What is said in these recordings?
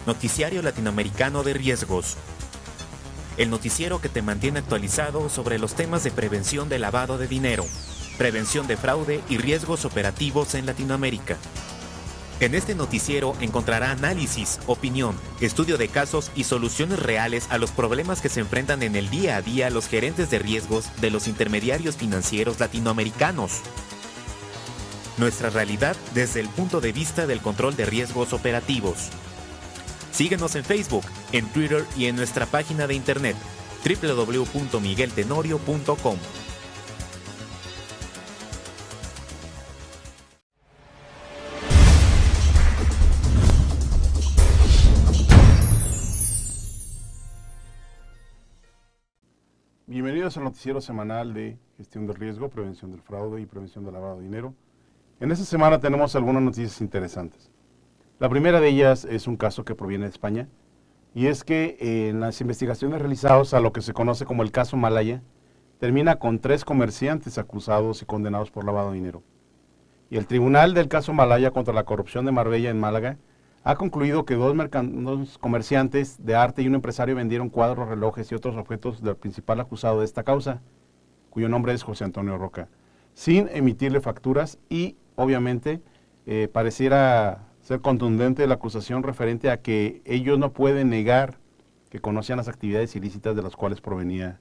Noticiario Latinoamericano de Riesgos. El noticiero que te mantiene actualizado sobre los temas de prevención de lavado de dinero, prevención de fraude y riesgos operativos en Latinoamérica. En este noticiero encontrará análisis, opinión, estudio de casos y soluciones reales a los problemas que se enfrentan en el día a día los gerentes de riesgos de los intermediarios financieros latinoamericanos. Nuestra realidad desde el punto de vista del control de riesgos operativos. Síguenos en Facebook, en Twitter y en nuestra página de internet www.migueltenorio.com. Bienvenidos al noticiero semanal de gestión de riesgo, prevención del fraude y prevención del lavado de dinero. En esta semana tenemos algunas noticias interesantes. La primera de ellas es un caso que proviene de España, y es que en las investigaciones realizadas a lo que se conoce como el caso Malaya, termina con 3 comerciantes acusados y condenados por lavado de dinero. Y el tribunal del caso Malaya contra la corrupción de Marbella en Málaga ha concluido que dos comerciantes de arte y un empresario vendieron cuadros, relojes y otros objetos del principal acusado de esta causa, cuyo nombre es José Antonio Roca, sin emitirle facturas, y obviamente pareciera ser contundente la acusación referente a que ellos no pueden negar que conocían las actividades ilícitas de las cuales provenía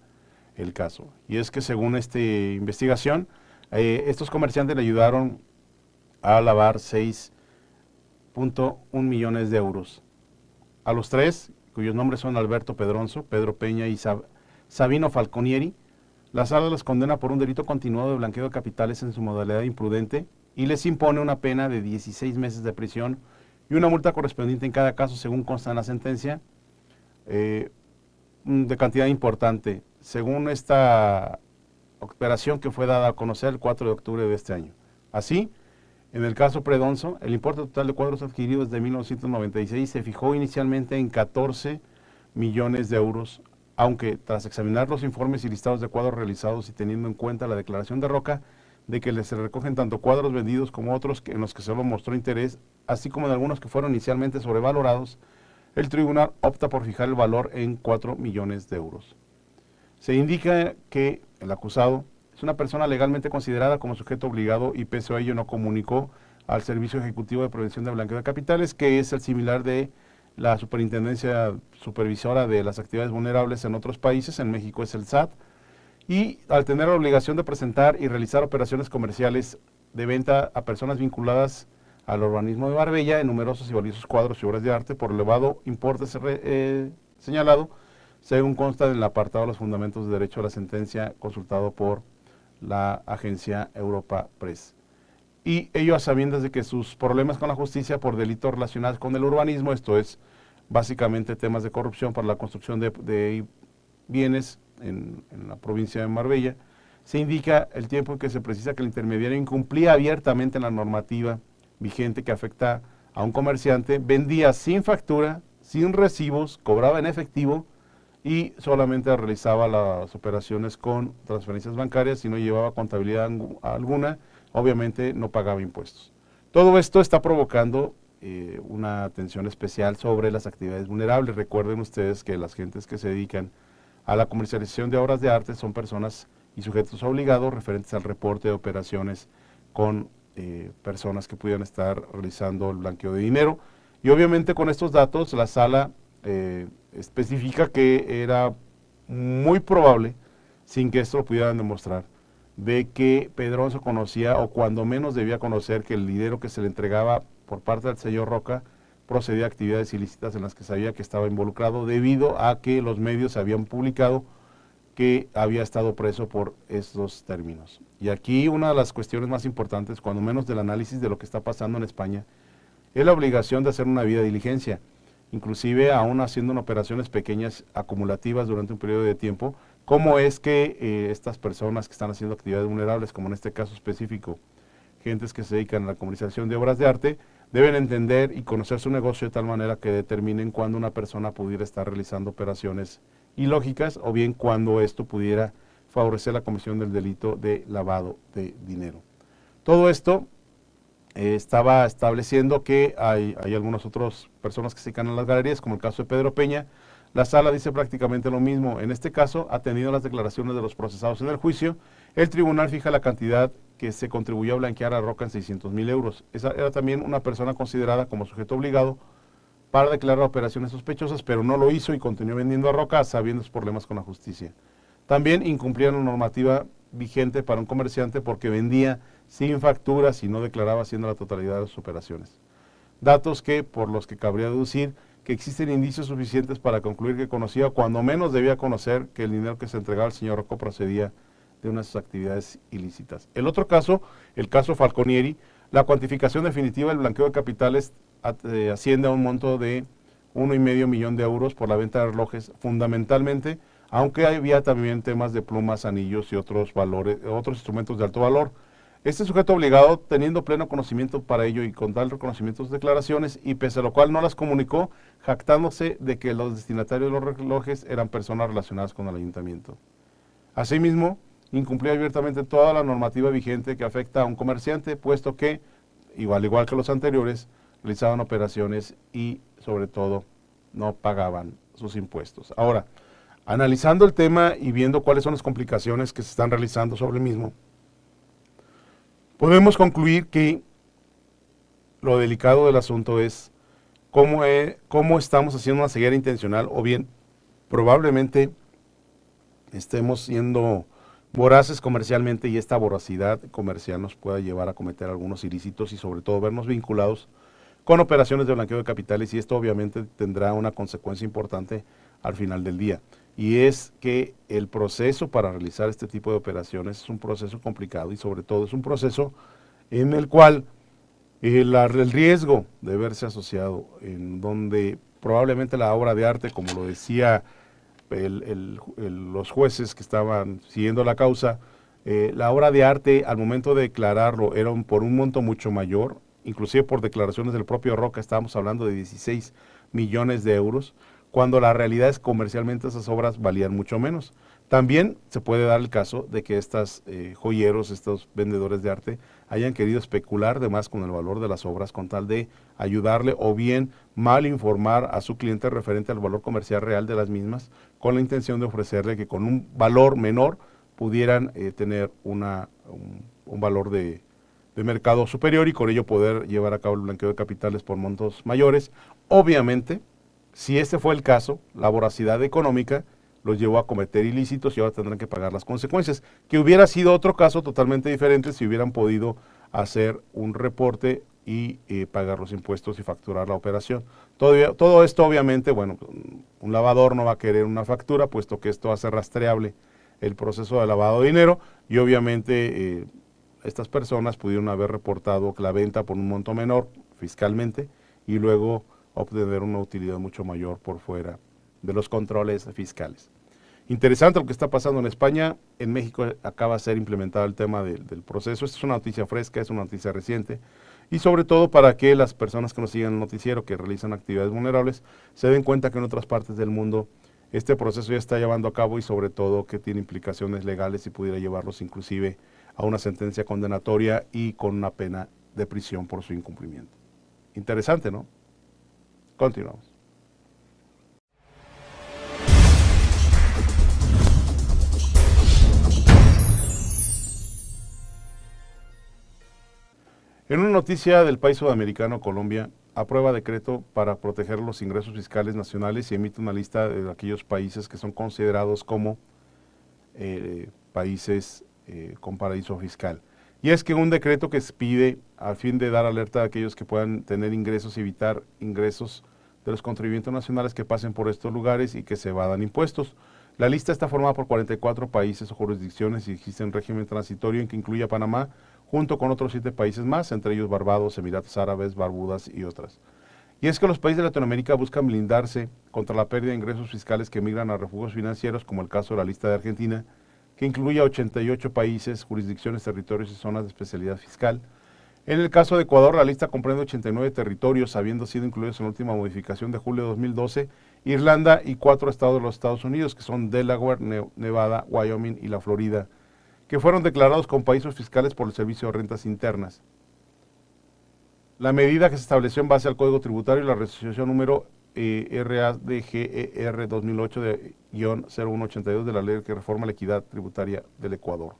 el caso. Y es que según esta investigación, estos comerciantes le ayudaron a lavar 6.1 millones de euros. A los 3, cuyos nombres son Alberto Pedronzo, Pedro Peña y Sabino Falconieri, la sala los condena por un delito continuado de blanqueo de capitales en su modalidad imprudente y les impone una pena de 16 meses de prisión y una multa correspondiente en cada caso, según consta en la sentencia, de cantidad importante, según esta operación que fue dada a conocer el 4 de octubre de este año. Así, en el caso Pedronzo, el importe total de cuadros adquiridos desde 1996 se fijó inicialmente en 14 millones de euros, aunque tras examinar los informes y listados de cuadros realizados y teniendo en cuenta la declaración de Roca de que se recogen tanto cuadros vendidos como otros en los que solo mostró interés, así como de algunos que fueron inicialmente sobrevalorados, el tribunal opta por fijar el valor en 4 millones de euros. Se indica que el acusado es una persona legalmente considerada como sujeto obligado y pese a ello no comunicó al Servicio Ejecutivo de Prevención de Blanqueo de Capitales, que es el similar de la Superintendencia Supervisora de las Actividades Vulnerables en otros países. En México es el SAT, y al tener la obligación de presentar y realizar operaciones comerciales de venta a personas vinculadas al urbanismo de Marbella en numerosos y valiosos cuadros y obras de arte por elevado importe señalado, según consta en el apartado de los fundamentos de derecho a la sentencia consultado por la agencia Europa Press. Y ello a sabiendas de que sus problemas con la justicia por delitos relacionados con el urbanismo, esto es básicamente temas de corrupción para la construcción de bienes en la provincia de Marbella, se indica el tiempo en que se precisa que el intermediario incumplía abiertamente la normativa vigente que afecta a un comerciante, vendía sin factura, sin recibos, cobraba en efectivo y solamente realizaba las operaciones con transferencias bancarias y no llevaba contabilidad alguna, obviamente no pagaba impuestos. Todo esto está provocando una atención especial sobre las actividades vulnerables. Recuerden ustedes que las gentes que se dedican a la comercialización de obras de arte son personas y sujetos obligados referentes al reporte de operaciones con personas que pudieran estar realizando el blanqueo de dinero. Y obviamente con estos datos la sala especifica que era muy probable, sin que esto lo pudieran demostrar, de que Pedronzo conocía, o cuando menos debía conocer, que el dinero que se le entregaba por parte del señor Roca procedía a actividades ilícitas en las que sabía que estaba involucrado, debido a que los medios habían publicado que había estado preso por estos términos. Y aquí una de las cuestiones más importantes, cuando menos del análisis de lo que está pasando en España, es la obligación de hacer una debida diligencia, inclusive aún haciendo operaciones pequeñas acumulativas durante un periodo de tiempo, cómo es que estas personas que están haciendo actividades vulnerables, como en este caso específico, gentes que se dedican a la comercialización de obras de arte, deben entender y conocer su negocio de tal manera que determinen cuándo una persona pudiera estar realizando operaciones ilógicas o bien cuando esto pudiera favorecer la comisión del delito de lavado de dinero. Todo esto estaba estableciendo que hay algunas otras personas que se dedican a las galerías, como el caso de Pedro Peña. La sala dice prácticamente lo mismo. En este caso, atendiendo a las declaraciones de los procesados en el juicio, el tribunal fija la cantidad que se contribuyó a blanquear a Roca en 600,000 euros. Esa era también una persona considerada como sujeto obligado para declarar operaciones sospechosas, pero no lo hizo y continuó vendiendo a Roca sabiendo sus problemas con la justicia. También incumplía la normativa vigente para un comerciante porque vendía sin facturas y no declaraba haciendo la totalidad de sus operaciones. Datos por los que cabría deducir que existen indicios suficientes para concluir que conocía, cuando menos debía conocer, que el dinero que se entregaba al señor Rocco procedía de unas de sus actividades ilícitas. El otro caso, el caso Falconieri, la cuantificación definitiva del blanqueo de capitales asciende a un monto de 1,5 millón de euros por la venta de relojes, fundamentalmente, aunque había también temas de plumas, anillos y otros valores, otros instrumentos de alto valor. Este sujeto obligado, teniendo pleno conocimiento para ello y con tal reconocimiento de sus declaraciones, y pese a lo cual no las comunicó, jactándose de que los destinatarios de los relojes eran personas relacionadas con el ayuntamiento. Asimismo, incumplía abiertamente toda la normativa vigente que afecta a un comerciante, puesto que, al igual que los anteriores, realizaban operaciones y, sobre todo, no pagaban sus impuestos. Ahora, analizando el tema y viendo cuáles son las complicaciones que se están realizando sobre el mismo, podemos concluir que lo delicado del asunto es cómo estamos haciendo una ceguera intencional, o bien probablemente estemos siendo voraces comercialmente y esta voracidad comercial nos pueda llevar a cometer algunos ilícitos y sobre todo vernos vinculados con operaciones de blanqueo de capitales, y esto obviamente tendrá una consecuencia importante al final del día. Y es que el proceso para realizar este tipo de operaciones es un proceso complicado y sobre todo es un proceso en el cual el riesgo de verse asociado, en donde probablemente la obra de arte, como lo decía los jueces que estaban siguiendo la causa, la obra de arte al momento de declararlo era por un monto mucho mayor, inclusive por declaraciones del propio Roca estábamos hablando de 16 millones de euros, cuando la realidad es comercialmente esas obras valían mucho menos. También se puede dar el caso de que estos joyeros, estos vendedores de arte, hayan querido especular de más con el valor de las obras con tal de ayudarle o bien mal informar a su cliente referente al valor comercial real de las mismas, con la intención de ofrecerle que con un valor menor pudieran tener un valor de mercado superior y con ello poder llevar a cabo el blanqueo de capitales por montos mayores. Obviamente, si este fue el caso, la voracidad económica los llevó a cometer ilícitos y ahora tendrán que pagar las consecuencias, que hubiera sido otro caso totalmente diferente si hubieran podido hacer un reporte y pagar los impuestos y facturar la operación. Todo esto obviamente, bueno, un lavador no va a querer una factura, puesto que esto hace rastreable el proceso de lavado de dinero y obviamente estas personas pudieron haber reportado la venta por un monto menor fiscalmente y luego obtener una utilidad mucho mayor por fuera de los controles fiscales. Interesante lo que está pasando en España. En México acaba de ser implementado el tema del proceso. Esta es una noticia fresca, es una noticia reciente. Y sobre todo para que las personas que nos siguen el noticiero, que realizan actividades vulnerables, se den cuenta que en otras partes del mundo este proceso ya está llevando a cabo y sobre todo que tiene implicaciones legales y pudiera llevarlos inclusive a una sentencia condenatoria y con una pena de prisión por su incumplimiento. Interesante, ¿no? Continuamos. En una noticia del país sudamericano, Colombia aprueba decreto para proteger los ingresos fiscales nacionales y emite una lista de aquellos países que son considerados como países con paraíso fiscal. Y es que un decreto que se pide a fin de dar alerta a aquellos que puedan tener ingresos y evitar ingresos de los contribuyentes nacionales que pasen por estos lugares y que se evadan impuestos. La lista está formada por 44 países o jurisdicciones y existe un régimen transitorio en que incluye a Panamá, junto con otros 7 países más, entre ellos Barbados, Emiratos Árabes, Barbudas y otras. Y es que los países de Latinoamérica buscan blindarse contra la pérdida de ingresos fiscales que migran a refugios financieros, como el caso de la lista de Argentina, que incluye a 88 países, jurisdicciones, territorios y zonas de especialidad fiscal. En el caso de Ecuador, la lista comprende 89 territorios, habiendo sido incluidos en la última modificación de julio de 2012, Irlanda y 4 estados de los Estados Unidos, que son Delaware, Nevada, Wyoming y la Florida, que fueron declarados como paraísos fiscales por el Servicio de Rentas Internas. La medida que se estableció en base al Código Tributario y la resolución número RADGER 2008-0182 de la ley que reforma la equidad tributaria del Ecuador.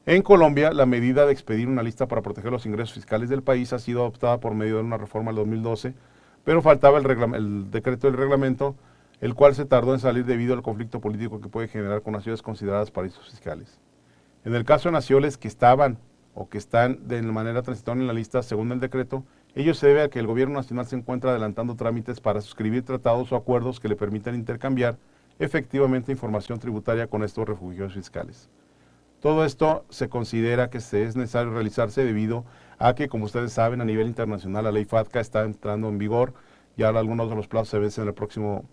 En Colombia, la medida de expedir una lista para proteger los ingresos fiscales del país ha sido adoptada por medio de una reforma del 2012, pero faltaba el decreto del reglamento, el cual se tardó en salir debido al conflicto político que puede generar con naciones consideradas paraísos fiscales. En el caso de naciones que estaban o que están de manera transitoria en la lista, según el decreto, ello se debe a que el gobierno nacional se encuentra adelantando trámites para suscribir tratados o acuerdos que le permitan intercambiar efectivamente información tributaria con estos refugios fiscales. Todo esto se considera que es necesario realizarse debido a que, como ustedes saben, a nivel internacional la ley FATCA está entrando en vigor, ya algunos de los plazos se vencen el próximo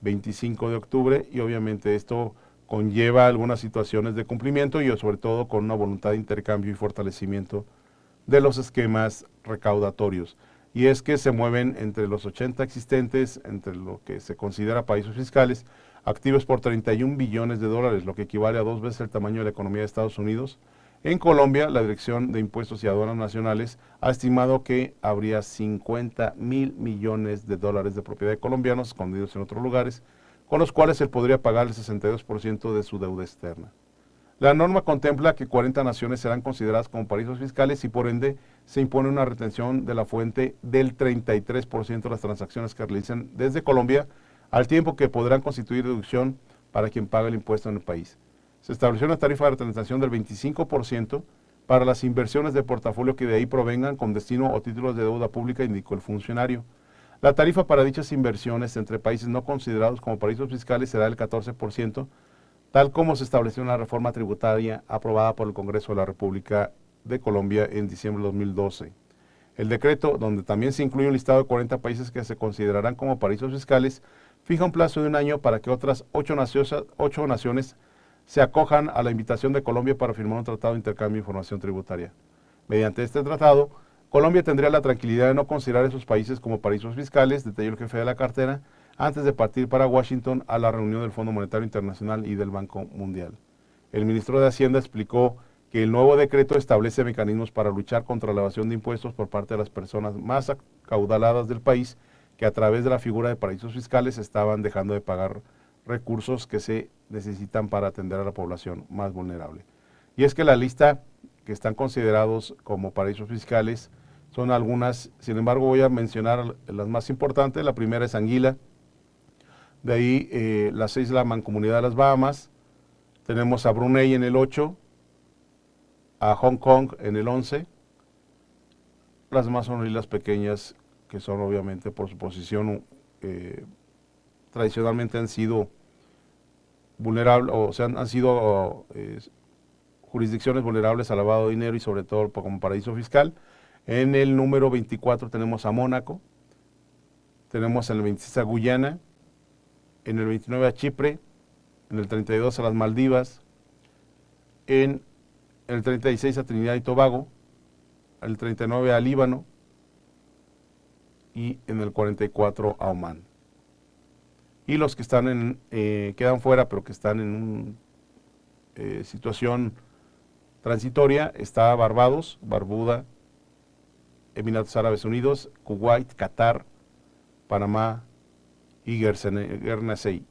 25 de octubre y obviamente esto conlleva algunas situaciones de cumplimiento y sobre todo con una voluntad de intercambio y fortalecimiento de los esquemas recaudatorios. Y es que se mueven entre los 80 existentes, entre lo que se considera paraísos fiscales, activos por 31 billones de dólares, lo que equivale a 2 veces el tamaño de la economía de Estados Unidos. En Colombia, la Dirección de Impuestos y Aduanas Nacionales ha estimado que habría 50.000 millones de dólares de propiedad de colombianos escondidos en otros lugares, con los cuales él podría pagar el 62% de su deuda externa. La norma contempla que 40 naciones serán consideradas como paraísos fiscales y por ende se impone una retención de la fuente del 33% de las transacciones que realicen desde Colombia, al tiempo que podrán constituir deducción para quien paga el impuesto en el país. Se estableció una tarifa de retención del 25% para las inversiones de portafolio que de ahí provengan con destino o títulos de deuda pública, indicó el funcionario. La tarifa para dichas inversiones entre países no considerados como paraísos fiscales será del 14%, tal como se estableció en la reforma tributaria aprobada por el Congreso de la República de Colombia en diciembre de 2012. El decreto, donde también se incluye un listado de 40 países que se considerarán como paraísos fiscales, fija un plazo de un año para que otras 8 naciones se acojan a la invitación de Colombia para firmar un tratado de intercambio de información tributaria. Mediante este tratado, Colombia tendría la tranquilidad de no considerar esos países como paraísos fiscales, detalló el jefe de la cartera, antes de partir para Washington a la reunión del Fondo Monetario Internacional y del Banco Mundial. El ministro de Hacienda explicó que el nuevo decreto establece mecanismos para luchar contra la evasión de impuestos por parte de las personas más acaudaladas del país que a través de la figura de paraísos fiscales estaban dejando de pagar recursos que se necesitan para atender a la población más vulnerable. Y es que la lista que están considerados como paraísos fiscales son algunas, sin embargo voy a mencionar las más importantes. La primera es Anguila, de ahí las 6 la Mancomunidad de las Bahamas, tenemos a Brunei en el 8, a Hong Kong en el 11, las demás son islas pequeñas que son obviamente por su posición tradicionalmente han sido vulnerables, o sea, han sido jurisdicciones vulnerables al lavado de dinero y sobre todo como paraíso fiscal. En el número 24 tenemos a Mónaco, tenemos en el 26 a Guyana, en el 29 a Chipre, en el 32 a las Maldivas, en el 36 a Trinidad y Tobago, el 39 a Líbano y en el 44 a Omán. Y los que están quedan fuera, pero que están en una situación transitoria, está Barbados, Barbuda, Emiratos Árabes Unidos, Kuwait, Qatar, Panamá y Guernsey.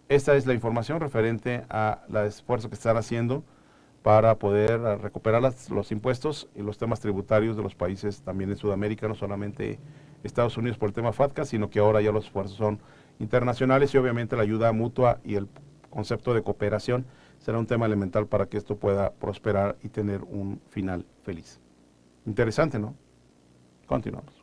Esta es la información referente al esfuerzo que están haciendo para poder recuperar los impuestos y los temas tributarios de los países también en Sudamérica, no solamente Estados Unidos por el tema FATCA, sino que ahora ya los esfuerzos son internacionales y obviamente la ayuda mutua y el concepto de cooperación será un tema elemental para que esto pueda prosperar y tener un final feliz. Interesante, ¿no? Continuamos.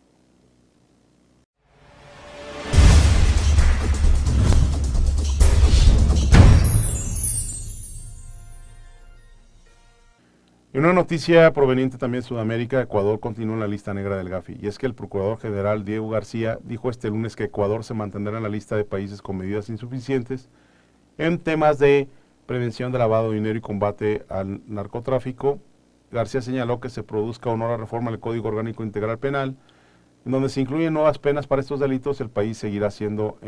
Y una noticia proveniente también de Sudamérica, Ecuador continúa en la lista negra del Gafi. Y es que el Procurador General Diego García dijo este lunes que Ecuador se mantendrá en la lista de países con medidas insuficientes en temas de prevención de lavado de dinero y combate al narcotráfico. García señaló que se produzca o no la reforma del Código Orgánico Integral Penal, en donde se incluyen nuevas penas para estos delitos. El país seguirá siendo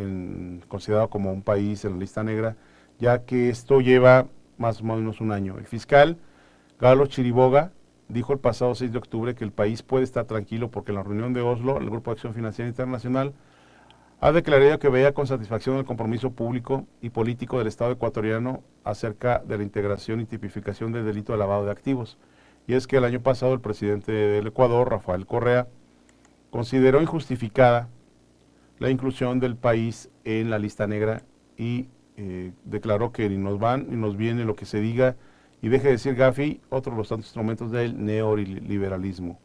considerado como un país en la lista negra, ya que esto lleva más o menos un año. El fiscal Carlos Chiriboga dijo el pasado 6 de octubre que el país puede estar tranquilo porque en la reunión de Oslo, el Grupo de Acción Financiera Internacional ha declarado que veía con satisfacción el compromiso público y político del Estado ecuatoriano acerca de la integración y tipificación del delito de lavado de activos. Y es que el año pasado el presidente del Ecuador, Rafael Correa, consideró injustificada la inclusión del país en la lista negra y declaró que ni nos van ni nos viene lo que se diga y deje de decir Gafi, otro de los tantos instrumentos del neoliberalismo.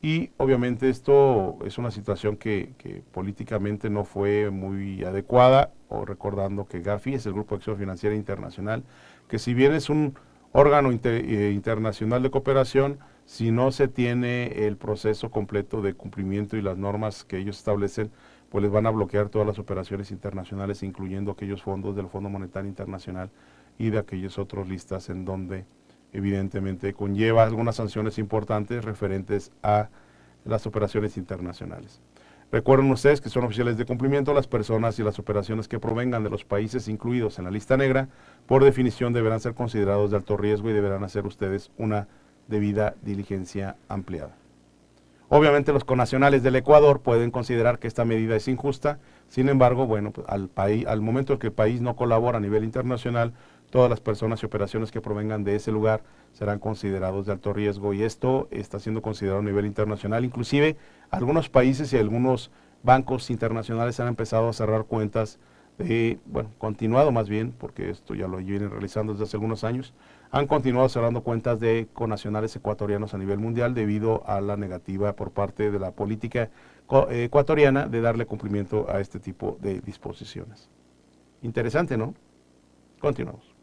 Y obviamente esto es una situación que políticamente no fue muy adecuada, o recordando que Gafi es el Grupo de Acción Financiera Internacional, que si bien es un órgano internacional de cooperación, si no se tiene el proceso completo de cumplimiento y las normas que ellos establecen, pues les van a bloquear todas las operaciones internacionales, incluyendo aquellos fondos del Fondo Monetario Internacional y de aquellos otros listas en donde evidentemente conlleva algunas sanciones importantes referentes a las operaciones internacionales. Recuerden ustedes que son oficiales de cumplimiento las personas y las operaciones que provengan de los países incluidos en la lista negra, por definición deberán ser considerados de alto riesgo y deberán hacer ustedes una debida diligencia ampliada. Obviamente los connacionales del Ecuador pueden considerar que esta medida es injusta, sin embargo, bueno, pues al momento en que el país no colabora a nivel internacional, todas las personas y operaciones que provengan de ese lugar serán considerados de alto riesgo y esto está siendo considerado a nivel internacional. Inclusive algunos países y algunos bancos internacionales han empezado a cerrar cuentas continuado más bien, porque esto ya lo vienen realizando desde hace algunos años, han continuado cerrando cuentas de connacionales ecuatorianos a nivel mundial debido a la negativa por parte de la política ecuatoriana de darle cumplimiento a este tipo de disposiciones. Interesante, ¿no? Continuamos.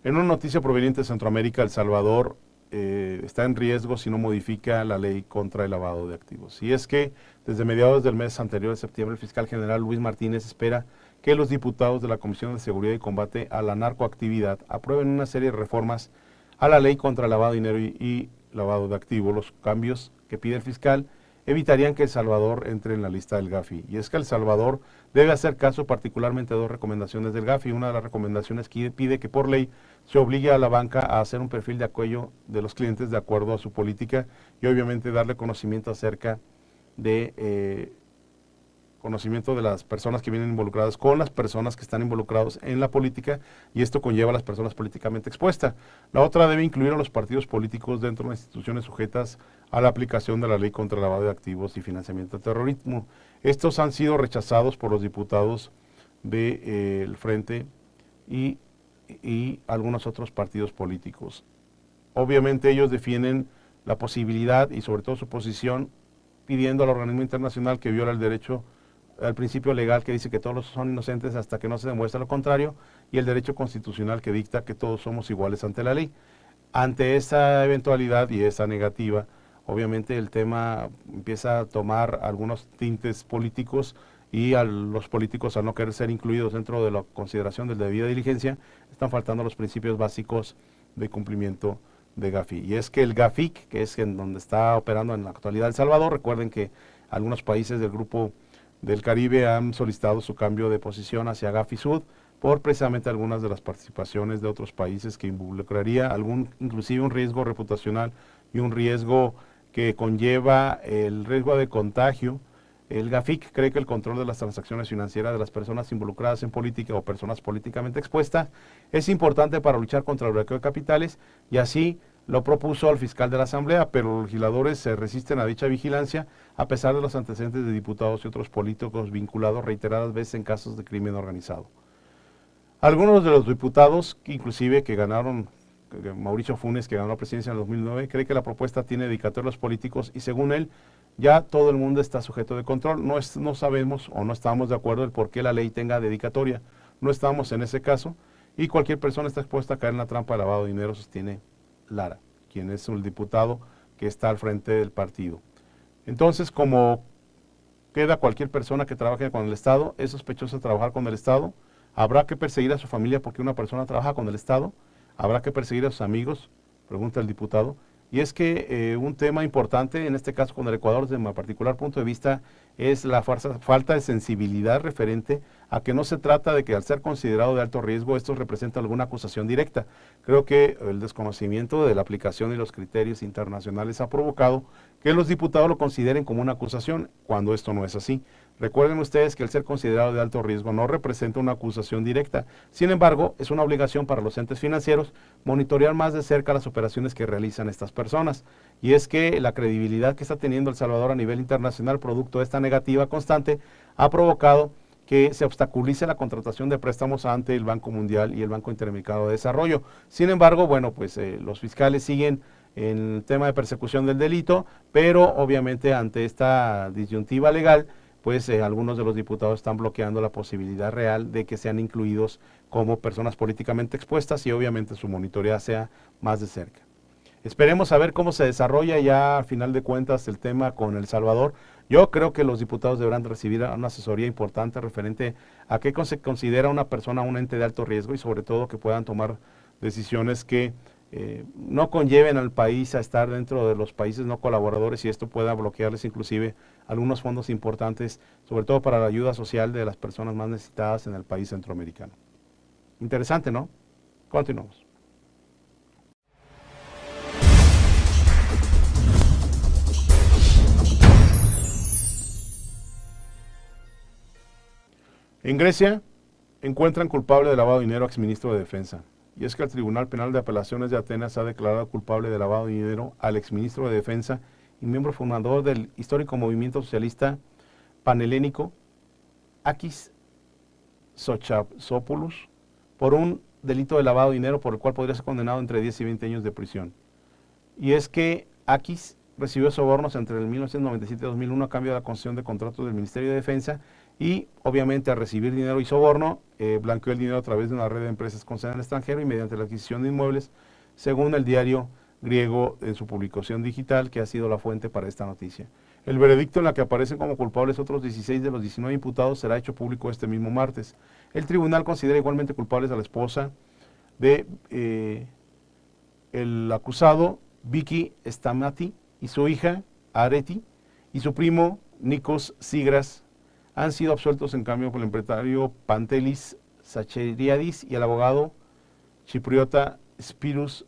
En una noticia proveniente de Centroamérica, El Salvador está en riesgo si no modifica la ley contra el lavado de activos. Y es que desde mediados del mes anterior de septiembre, el fiscal general Luis Martínez espera que los diputados de la Comisión de Seguridad y Combate a la Narcoactividad aprueben una serie de reformas a la ley contra el lavado de dinero y lavado de activos. Los cambios que pide el fiscal evitarían que El Salvador entre en la lista del Gafi. Y es que El Salvador debe hacer caso particularmente a dos recomendaciones del Gafi. Una de las recomendaciones que pide que por ley se obligue a la banca a hacer un perfil de cuello de los clientes de acuerdo a su política y obviamente darle conocimiento acerca de conocimiento de las personas que vienen involucradas con las personas que están involucrados en la política y esto conlleva a las personas políticamente expuestas. La otra debe incluir a los partidos políticos dentro de las instituciones sujetas a la aplicación de la ley contra el lavado de activos y financiamiento del terrorismo. Estos han sido rechazados por los diputados del Frente y algunos otros partidos políticos. Obviamente ellos defienden la posibilidad y sobre todo su posición pidiendo al organismo internacional que viola el derecho al principio legal que dice que todos son inocentes hasta que no se demuestre lo contrario y el derecho constitucional que dicta que todos somos iguales ante la ley. Ante esa eventualidad y esa negativa, obviamente el tema empieza a tomar algunos tintes políticos y a los políticos al no querer ser incluidos dentro de la consideración de la debida diligencia, están faltando los principios básicos de cumplimiento de Gafi. Y es que el GAFIC, que es en donde está operando en la actualidad El Salvador, recuerden que algunos países del grupo del Caribe han solicitado su cambio de posición hacia Gafi Sud por precisamente algunas de las participaciones de otros países que involucraría inclusive un riesgo reputacional y un riesgo que conlleva el riesgo de contagio. El GAFIC cree que el control de las transacciones financieras de las personas involucradas en política o personas políticamente expuestas es importante para luchar contra el blanqueo de capitales y así lo propuso al fiscal de la Asamblea, pero los legisladores se resisten a dicha vigilancia a pesar de los antecedentes de diputados y otros políticos vinculados reiteradas veces en casos de crimen organizado. Algunos de los diputados, inclusive que ganaron, Mauricio Funes, que ganó la presidencia en el 2009, cree que la propuesta tiene dedicatorios políticos y según él, ya todo el mundo está sujeto de control. No sabemos o no estamos de acuerdo en por qué la ley tenga dedicatoria. No estamos en ese caso y cualquier persona está expuesta a caer en la trampa de lavado de dinero, sostiene Lara, quien es el diputado que está al frente del partido. Entonces, como queda cualquier persona que trabaje con el Estado, es sospechoso trabajar con el Estado, habrá que perseguir a su familia porque una persona trabaja con el Estado, habrá que perseguir a sus amigos, pregunta el diputado. Y es que un tema importante, en este caso con el Ecuador, desde mi particular punto de vista, es la falta de sensibilidad referente a que no se trata de que al ser considerado de alto riesgo esto representa alguna acusación directa. Creo que el desconocimiento de la aplicación y los criterios internacionales ha provocado que los diputados lo consideren como una acusación, cuando esto no es así. Recuerden ustedes que el ser considerado de alto riesgo no representa una acusación directa. Sin embargo, es una obligación para los entes financieros monitorear más de cerca las operaciones que realizan estas personas. Y es que la credibilidad que está teniendo El Salvador a nivel internacional, producto de esta negativa constante, ha provocado que se obstaculice la contratación de préstamos ante el Banco Mundial y el Banco Interamericano de Desarrollo. Sin embargo, bueno, pues los fiscales siguen en el tema de persecución del delito, pero obviamente ante esta disyuntiva legal, pues algunos de los diputados están bloqueando la posibilidad real de que sean incluidos como personas políticamente expuestas y obviamente su monitorea sea más de cerca. Esperemos a ver cómo se desarrolla ya a final de cuentas el tema con El Salvador. Yo creo que los diputados deberán recibir una asesoría importante referente a qué se considera una persona un ente de alto riesgo y sobre todo que puedan tomar decisiones que no conlleven al país a estar dentro de los países no colaboradores y esto pueda bloquearles inclusive algunos fondos importantes, sobre todo para la ayuda social de las personas más necesitadas en el país centroamericano. Interesante, ¿no? Continuamos. En Grecia encuentran culpable de lavado de dinero a exministro de Defensa. Y es que el Tribunal Penal de Apelaciones de Atenas ha declarado culpable de lavado de dinero al exministro de Defensa y miembro fundador del histórico movimiento socialista panhelénico Akis Sochapsopoulos por un delito de lavado de dinero por el cual podría ser condenado entre 10 y 20 años de prisión. Y es que Akis recibió sobornos entre el 1997 y 2001 a cambio de la concesión de contratos del Ministerio de Defensa y obviamente al recibir dinero y soborno blanqueó el dinero a través de una red de empresas con sede en el extranjero y mediante la adquisición de inmuebles, según el diario griego en su publicación digital, que ha sido la fuente para esta noticia. El veredicto en la que aparecen como culpables otros 16 de los 19 imputados será hecho público este mismo martes. El tribunal considera igualmente culpables a la esposa de el acusado, Vicky Stamati, y su hija, Areti, y su primo, Nikos Sigras, han sido absueltos en cambio por el empresario Pantelis Sacheriadis y el abogado chipriota Spiros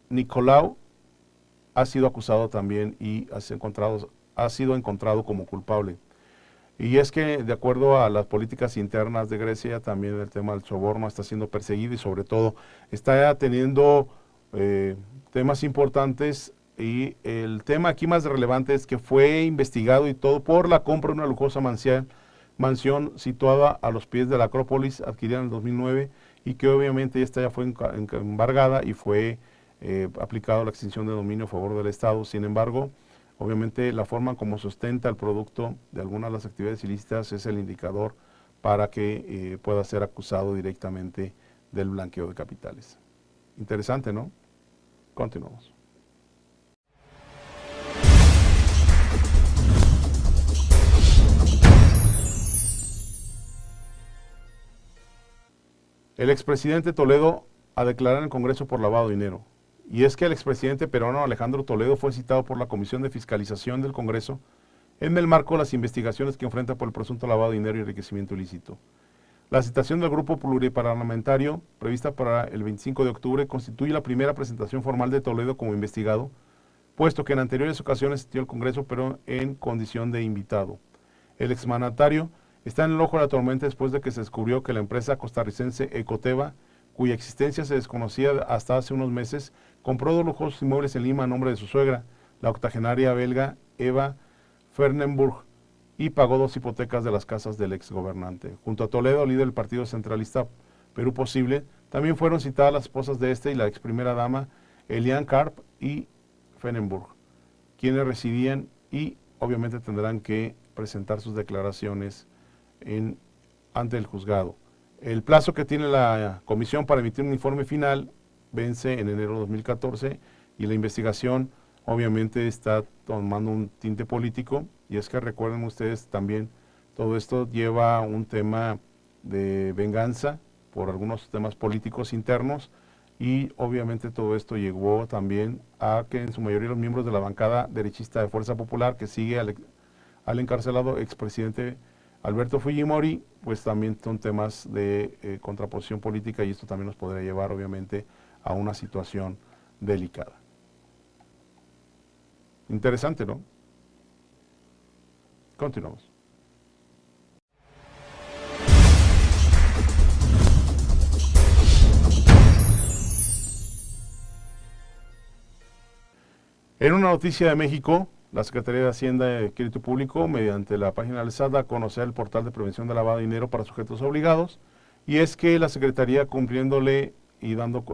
Hatzinicolau ha sido acusado también y ha sido encontrado como culpable. Y es que de acuerdo a las políticas internas de Grecia, también el tema del soborno está siendo perseguido y sobre todo está teniendo temas importantes. Y el tema aquí más relevante es que fue investigado y todo por la compra de una lujosa mansión situada a los pies de la Acrópolis, adquirida en el 2009 y que obviamente esta ya fue embargada y fue aplicado la extinción de dominio a favor del Estado. Sin embargo, obviamente la forma como sustenta el producto de algunas de las actividades ilícitas es el indicador para que pueda ser acusado directamente del blanqueo de capitales. Interesante, ¿no? Continuamos. El expresidente Toledo a declarar en el Congreso por lavado de dinero. Y es que el expresidente peruano Alejandro Toledo fue citado por la Comisión de Fiscalización del Congreso en el marco de las investigaciones que enfrenta por el presunto lavado de dinero y enriquecimiento ilícito. La citación del grupo pluriparlamentario, prevista para el 25 de octubre, constituye la primera presentación formal de Toledo como investigado, puesto que en anteriores ocasiones asistió al Congreso, pero en condición de invitado. El exmandatario está en el ojo de la tormenta después de que se descubrió que la empresa costarricense Ecoteva, cuya existencia se desconocía hasta hace unos meses, compró 2 lujosos inmuebles en Lima a nombre de su suegra, la octogenaria belga Eva Fernenburg, y pagó 2 hipotecas de las casas del exgobernante. Junto a Toledo, líder del partido centralista Perú Posible, también fueron citadas las esposas de este y la ex primera dama Eliane Karp y Fernenburg, quienes residían y obviamente tendrán que presentar sus declaraciones ante el juzgado. El plazo que tiene la comisión para emitir un informe final vence en enero de 2014 y la investigación obviamente está tomando un tinte político y es que recuerden ustedes también todo esto lleva un tema de venganza por algunos temas políticos internos y obviamente todo esto llegó también a que en su mayoría los miembros de la bancada derechista de Fuerza Popular, que sigue al encarcelado expresidente Alberto Fujimori, pues también son temas de contraposición política, y esto también nos podría llevar obviamente a una situación delicada. Interesante, ¿no? Continuamos. En una noticia de México, la Secretaría de Hacienda y Crédito Público, mediante la página del SAT, da a conocer el portal de prevención de lavado de dinero para sujetos obligados, y es que la Secretaría, cumpliéndole y dando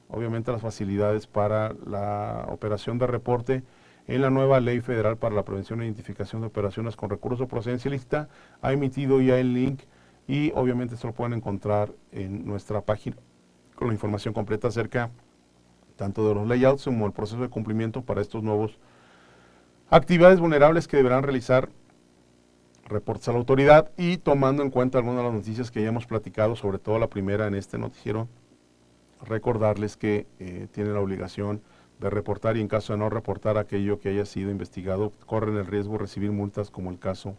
obviamente las facilidades para la operación de reporte en la nueva Ley Federal para la Prevención e Identificación de Operaciones con Recursos o Procedencia Ilícita, ha emitido ya el link, y obviamente esto lo pueden encontrar en nuestra página con la información completa acerca tanto de los layouts como el proceso de cumplimiento para estos nuevos actividades vulnerables que deberán realizar reportes a la autoridad, y tomando en cuenta algunas de las noticias que ya hemos platicado, sobre todo la primera en este noticiero, recordarles que tienen la obligación de reportar, y en caso de no reportar aquello que haya sido investigado, corren el riesgo de recibir multas, como el caso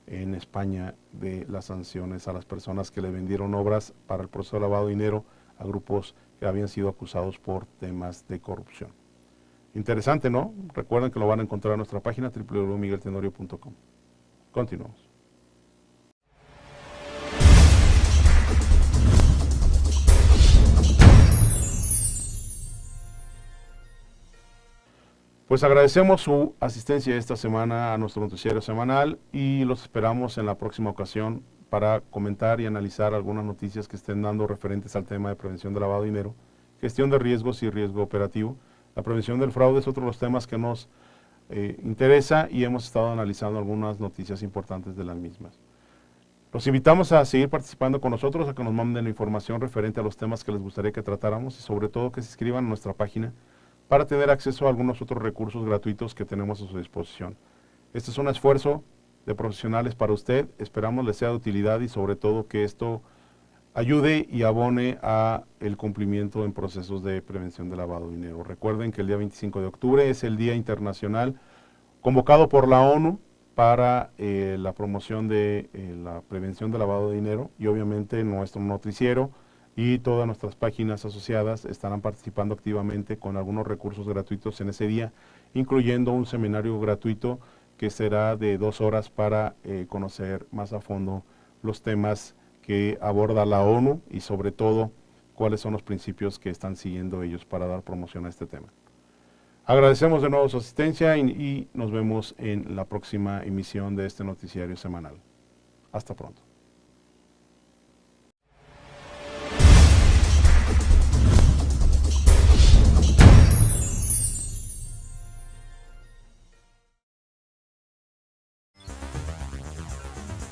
en España de las sanciones a las personas que le vendieron obras para el proceso de lavado de dinero a grupos que habían sido acusados por temas de corrupción. Interesante, ¿no? Recuerden que lo van a encontrar en nuestra página www.migueltenorio.com. Continuamos. Pues agradecemos su asistencia esta semana a nuestro noticiario semanal, y los esperamos en la próxima ocasión para comentar y analizar algunas noticias que estén dando referentes al tema de prevención de lavado de dinero, gestión de riesgos y riesgo operativo. La prevención del fraude es otro de los temas que nos interesa, y hemos estado analizando algunas noticias importantes de las mismas. Los invitamos a seguir participando con nosotros, a que nos manden información referente a los temas que les gustaría que tratáramos, y sobre todo que se inscriban a nuestra página para tener acceso a algunos otros recursos gratuitos que tenemos a su disposición. Este es un esfuerzo de profesionales para usted, esperamos les sea de utilidad, y sobre todo que esto ayude y abone a el cumplimiento en procesos de prevención de lavado de dinero. Recuerden que el día 25 de octubre es el Día Internacional convocado por la ONU para la promoción de la prevención de lavado de dinero, y obviamente nuestro noticiero y todas nuestras páginas asociadas estarán participando activamente con algunos recursos gratuitos en ese día, incluyendo un seminario gratuito que será de 2 horas para conocer más a fondo los temas que aborda la ONU, y sobre todo cuáles son los principios que están siguiendo ellos para dar promoción a este tema. Agradecemos de nuevo su asistencia, y nos vemos en la próxima emisión de este noticiario semanal. Hasta pronto.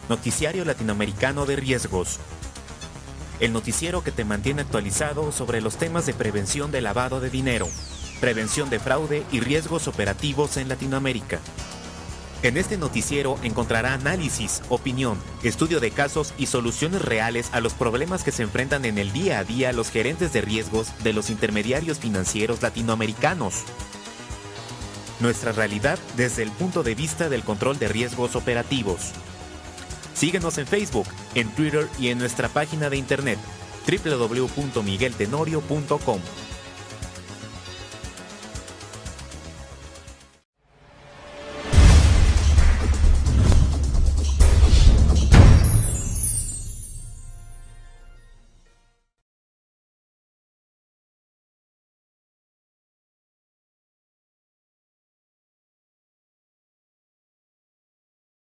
Noticiario Latinoamericano de Riesgos. El noticiero que te mantiene actualizado sobre los temas de prevención de lavado de dinero, prevención de fraude y riesgos operativos en Latinoamérica. En este noticiero encontrará análisis, opinión, estudio de casos y soluciones reales a los problemas que se enfrentan en el día a día los gerentes de riesgos de los intermediarios financieros latinoamericanos. Nuestra realidad desde el punto de vista del control de riesgos operativos. Síguenos en Facebook, en Twitter y en nuestra página de internet www.migueltenorio.com.